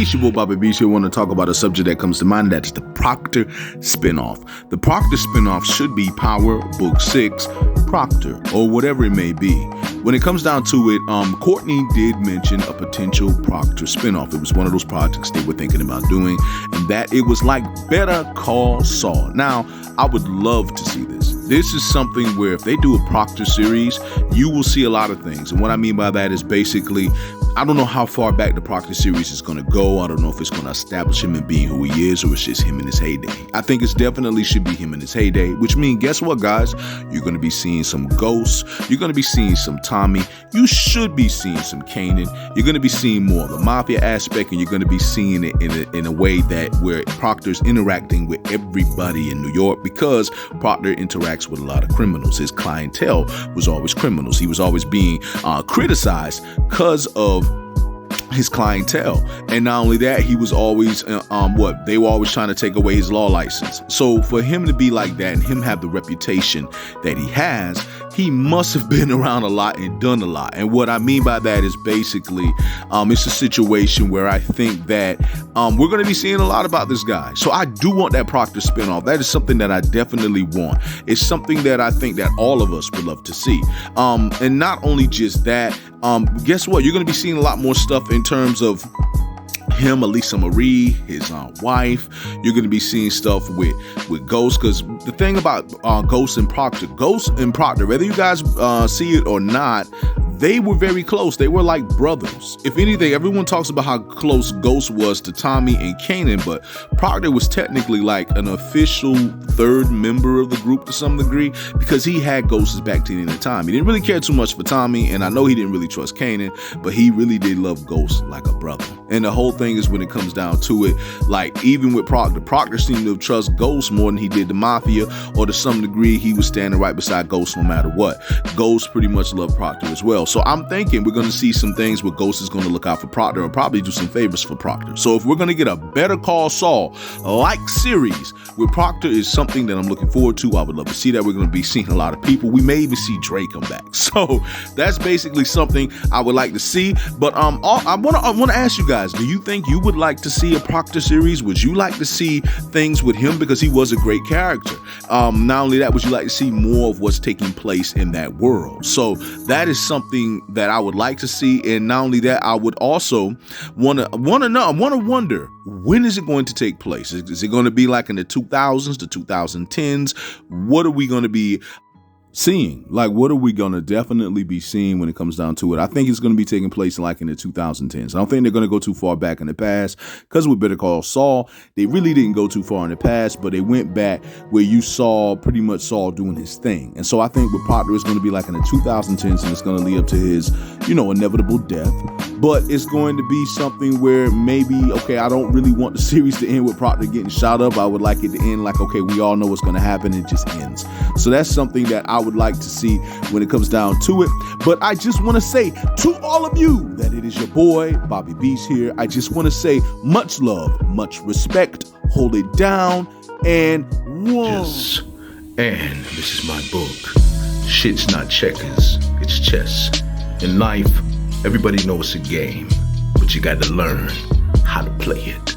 Peace, your boy Bobby Beast here. I want to talk about a subject that comes to mind. That's the Proctor Spin Off. The Proctor Spin Off should be Power, Book 6, Proctor, or whatever it may be. When it comes down to it, Courtney did mention a potential Proctor spinoff. It was one of those projects they were thinking about doing, and that it was like Better Call Saul. Now, I would love to see this. This is something where if they do a Proctor series, you will see a lot of things. And what I mean by that is basically, I don't know how far back the Proctor series is going to go. I don't know if it's going to establish him in being who he is or it's just him in his heyday. I think it's definitely should be him in his heyday, which means, guess what, guys? You're going to be seeing some Ghosts. You're going to be seeing some Tommy. You should be seeing some Kanan. You're going to be seeing more of the mafia aspect, and you're going to be seeing it in a way that where Proctor's interacting with everybody in New York, because Proctor interacts with a lot of criminals. His clientele was always criminals. He was always being criticized because of his clientele. And not only that, he was always they were always trying to take away his law license. So for him to be like that and him have the reputation that he has, he must have been around a lot and done a lot. And what I mean by that is basically it's a situation where I think that we're going to be seeing a lot about this guy. So I do want that Proctor spinoff. That is something that I definitely want. It's something that I think that all of us would love to see. And not only just that, guess what? You're going to be seeing a lot more stuff in terms of him, Elisa Marie, his wife. You're going to be seeing stuff with Ghost, because the thing about Ghost and Proctor, whether you guys see it or not, they were very close. They were like brothers. If anything, everyone talks about how close Ghost was to Tommy and Kanan, but Proctor was technically like an official third member of the group to some degree, because he had Ghost's back to the end of time. He didn't really care too much for Tommy, and I know he didn't really trust Kanan, but he really did love Ghost like a brother. And the whole thing is, when it comes down to it, like even with Proctor seemed to trust Ghost more than he did the mafia, or to some degree he was standing right beside Ghost no matter what. Ghost pretty much loved Proctor as well. So I'm thinking we're going to see some things where Ghost is going to look out for Proctor and probably do some favors for Proctor. So if we're going to get a Better Call Saul like series with Proctor, is something that I'm looking forward to. I would love to see that. We're going to be seeing a lot of people. We may even see Dre come back. So that's basically something I would like to see. But I want to ask you guys, do you think you would like to see a Proctor series? Would you like to see things with him, because he was a great character? Not only that, would you like to see more of what's taking place in that world? So that is something that I would like to see. And not only that, I would also want to wonder, when is it going to take place? Is it going to be like in the 2000s, the 2010s? What are we going to be seeing? Like, what are we going to definitely be seeing when it comes down to it? I think it's going to be taking place like in the 2010s. I don't think they're going to go too far back in the past, because with Better Call Saul, they really didn't go too far in the past, but they went back where you saw pretty much Saul doing his thing. And so I think with Proctor, it's going to be like in the 2010s, and it's going to lead up to his, inevitable death. But it's going to be something where maybe, okay, I don't really want the series to end with Proctor getting shot up. I would like it to end like, okay, we all know what's going to happen. It just ends. So that's something that I would like to see when it comes down to it. But I just want to say to all of you that it is your boy, Bobby Beast here. I just want to say much love, much respect, hold it down, and one. Yes. And this is my book. Shit's not checkers, it's chess. In life, everybody knows it's a game, but you got to learn how to play it.